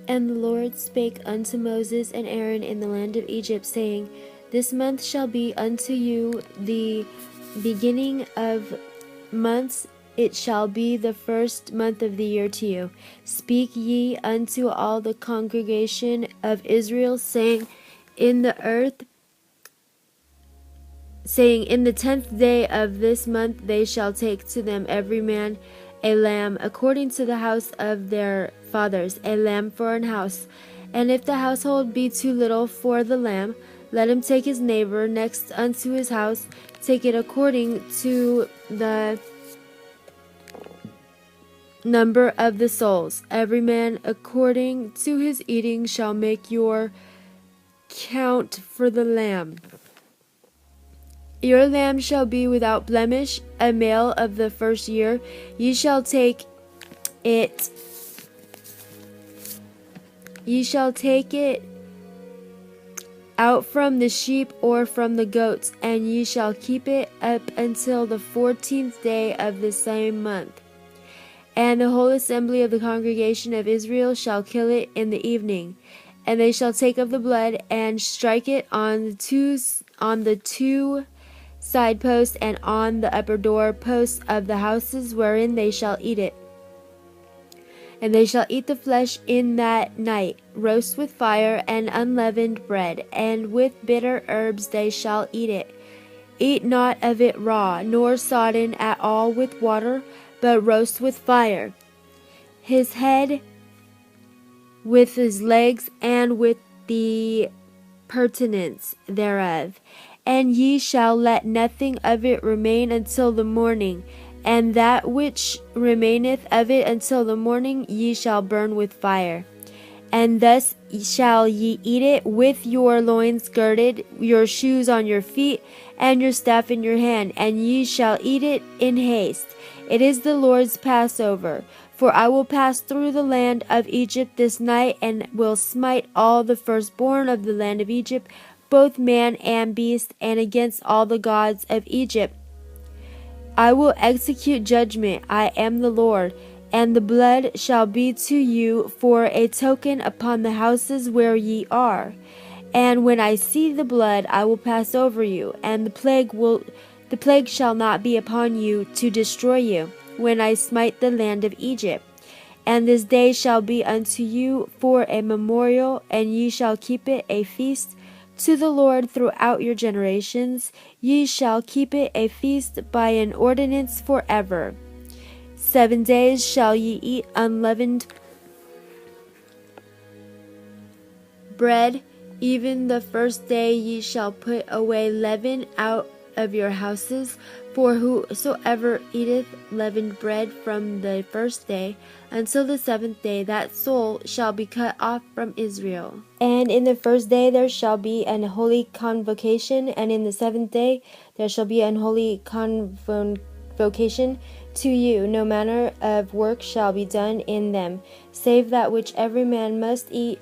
And the Lord spake unto Moses and Aaron in the land of Egypt, saying, This month shall be unto you the beginning of months, it shall be the first month of the year to you. Speak ye unto all the congregation of Israel, saying, In the earth, saying, In the 10th day of this month they shall take to them every man a lamb according to the house of their fathers, a lamb for an house. And if the household be too little for the lamb, let him take his neighbor next unto his house, take it according to the number of the souls. Every man according to his eating shall make your count for the lamb. Your lamb shall be without blemish, a male of the first year. Ye shall take it out from the sheep or from the goats, and ye shall keep it up until the 14th day of the same month. And the whole assembly of the congregation of Israel shall kill it in the evening. And they shall take of the blood and strike it on the two side posts and on the upper door posts of the houses wherein they shall eat it. And they shall eat the flesh in that night, roast with fire and unleavened bread, and with bitter herbs they shall eat it. Eat not of it raw, nor sodden at all with water, but roast with fire. His head with his legs and with the purtenance thereof. And ye shall let nothing of it remain until the morning, and that which remaineth of it until the morning ye shall burn with fire. And thus shall ye eat it with your loins girded, your shoes on your feet, and your staff in your hand, and ye shall eat it in haste. It is the Lord's Passover. For I will pass through the land of Egypt this night, and will smite all the firstborn of the land of Egypt, both man and beast, and against all the gods of Egypt I will execute judgment. I am the Lord. And the blood shall be to you for a token upon the houses where ye are. And when I see the blood, I will pass over you, and the plague shall not be upon you to destroy you, when I smite the land of Egypt. And this day shall be unto you for a memorial, and ye shall keep it a feast to the Lord throughout your generations. Ye shall keep it a feast by an ordinance forever. 7 days shall ye eat unleavened bread. Even the first day ye shall put away leaven out of your houses. For whosoever eateth leavened bread from the first day until the 7th day, that soul shall be cut off from Israel. And in the first day there shall be an holy convocation, and in the 7th day there shall be an holy convocation to you. No manner of work shall be done in them, save that which every man must eat,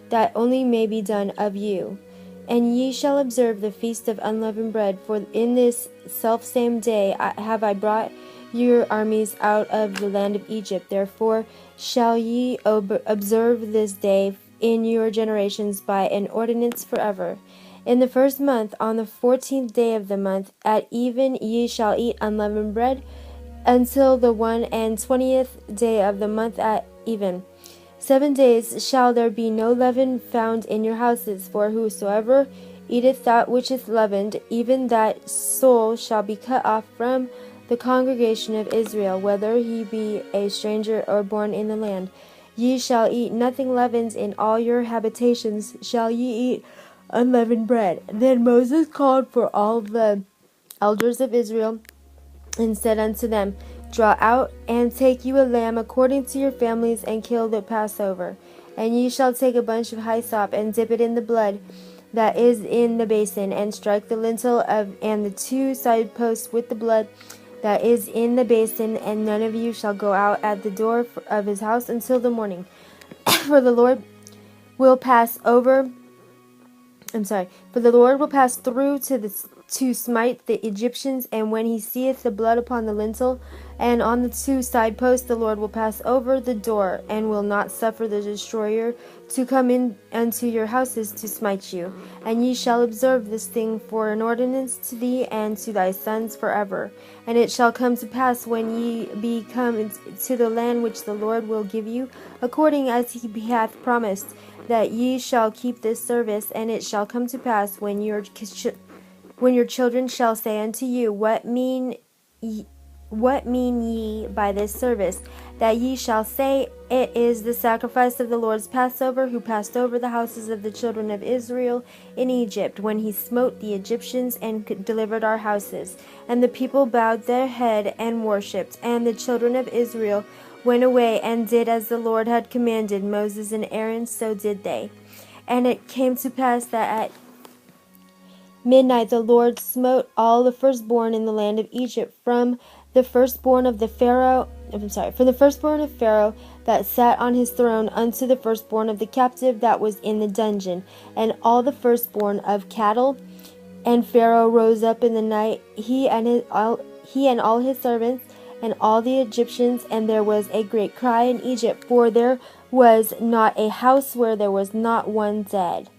that only may be done of you. And ye shall observe the feast of unleavened bread, for in this selfsame day have I brought your armies out of the land of Egypt. Therefore shall ye observe this day in your generations by an ordinance forever. In the first month, on the 14th day of the month, at even ye shall eat unleavened bread, until the 21st day of the month at even. 7 days shall there be no leaven found in your houses, for whosoever eateth that which is leavened, even that soul shall be cut off from the congregation of Israel, whether he be a stranger or born in the land. Ye shall eat nothing leavened. In all your habitations shall ye eat unleavened bread. Then Moses called for all the elders of Israel, and said unto them, Draw out, and take you a lamb according to your families, and kill the Passover. And ye shall take a bunch of hyssop, and dip it in the blood that is in the basin, and strike the lintel and the 2 side posts with the blood that is in the basin, and none of you shall go out at the door of his house until the morning. For the Lord will pass over For the Lord will pass through to smite the Egyptians, and when he seeth the blood upon the lintel and on the two side posts, the Lord will pass over the door, and will not suffer the destroyer to come in unto your houses to smite you. And ye shall observe this thing for an ordinance to thee and to thy sons forever. And it shall come to pass when ye be come to the land which the Lord will give you, according as he hath promised, that ye shall keep this service. And it shall come to pass when your children shall say unto you, What mean ye by this service? That ye shall say, It is the sacrifice of the Lord's Passover, who passed over the houses of the children of Israel in Egypt, when he smote the Egyptians and delivered our houses. And the people bowed their head and worshipped, and the children of Israel went away and did as the Lord had commanded Moses and Aaron, so did they. And it came to pass that at midnight the Lord smote all the firstborn in the land of Egypt, from the firstborn of Pharaoh that sat on his throne unto the firstborn of the captive that was in the dungeon, and all the firstborn of cattle. And Pharaoh rose up in the night, he and all his servants, and all the Egyptians, and there was a great cry in Egypt, for there was not a house where there was not one dead.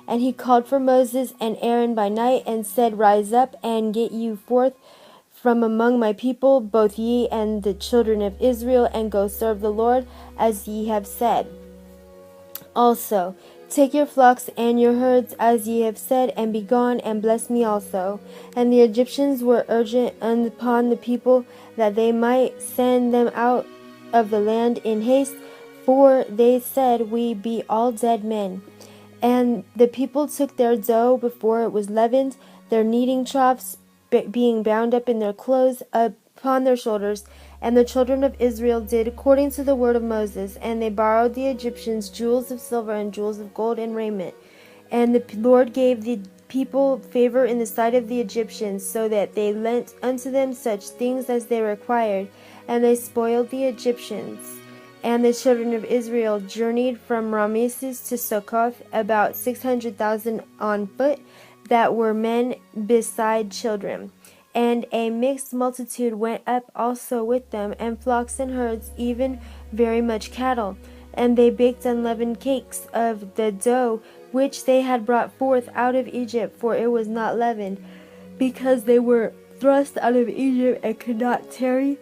And he called for Moses and Aaron by night, and said, Rise up, and get you forth from among my people, both ye and the children of Israel, and go serve the Lord, as ye have said. Also, take your flocks and your herds, as ye have said, and be gone, and bless me also. And the Egyptians were urgent upon the people, that they might send them out of the land in haste, for they said, We be all dead men. And the people took their dough before it was leavened, their kneading troughs being bound up in their clothes upon their shoulders. And the children of Israel did according to the word of Moses, and they borrowed the Egyptians jewels of silver and jewels of gold and raiment. And the Lord gave the people favor in the sight of the Egyptians, so that they lent unto them such things as they required, and they spoiled the Egyptians. And the children of Israel journeyed from Rameses to Succoth, about 600,000 on foot, that were men beside children. And a mixed multitude went up also with them, and flocks and herds, even very much cattle. And they baked unleavened cakes of the dough which they had brought forth out of Egypt, for it was not leavened, because they were thrust out of Egypt and could not tarry,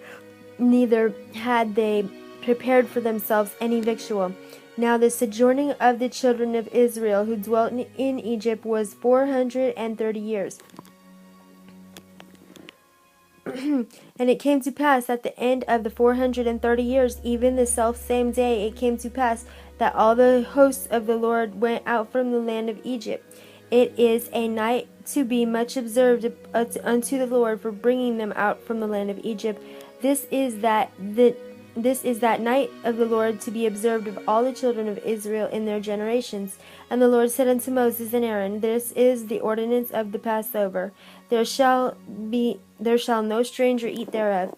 neither had they prepared for themselves any victual. Now the sojourning of the children of Israel who dwelt in Egypt was 430 years. And it came to pass at the end of the 430 years, even the selfsame day, it came to pass that all the hosts of the Lord went out from the land of Egypt. It is a night to be much observed unto the Lord for bringing them out from the land of Egypt. This is that night of the Lord to be observed of all the children of Israel in their generations. And the Lord said unto Moses and Aaron, This is the ordinance of the Passover. There shall no stranger eat thereof.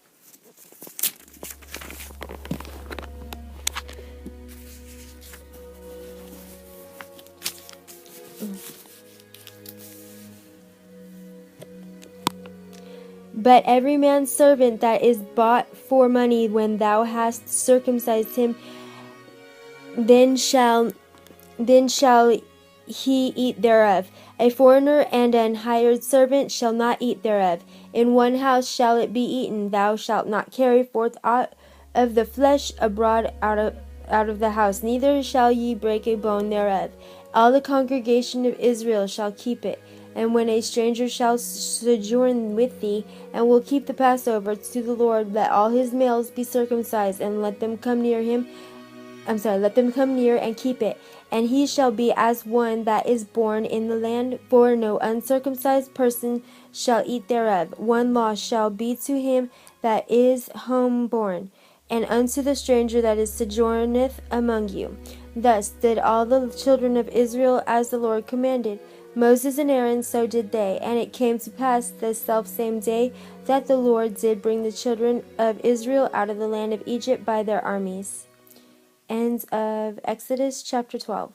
But every man's servant that is bought for money, when thou hast circumcised him, then shall he eat thereof. A foreigner and an hired servant shall not eat thereof. In one house shall it be eaten. Thou shalt not carry forth aught of the flesh abroad out of the house, neither shall ye break a bone thereof. All the congregation of Israel shall keep it. And when a stranger shall sojourn with thee, and will keep the Passover to the Lord, let all his males be circumcised, and let them come near and keep it. And he shall be as one that is born in the land, for no uncircumcised person shall eat thereof. One law shall be to him that is homeborn, and unto the stranger that is sojourneth among you. Thus did all the children of Israel as the Lord commanded. Moses and Aaron, so did they. And it came to pass the selfsame day that the Lord did bring the children of Israel out of the land of Egypt by their armies. End of Exodus chapter 12.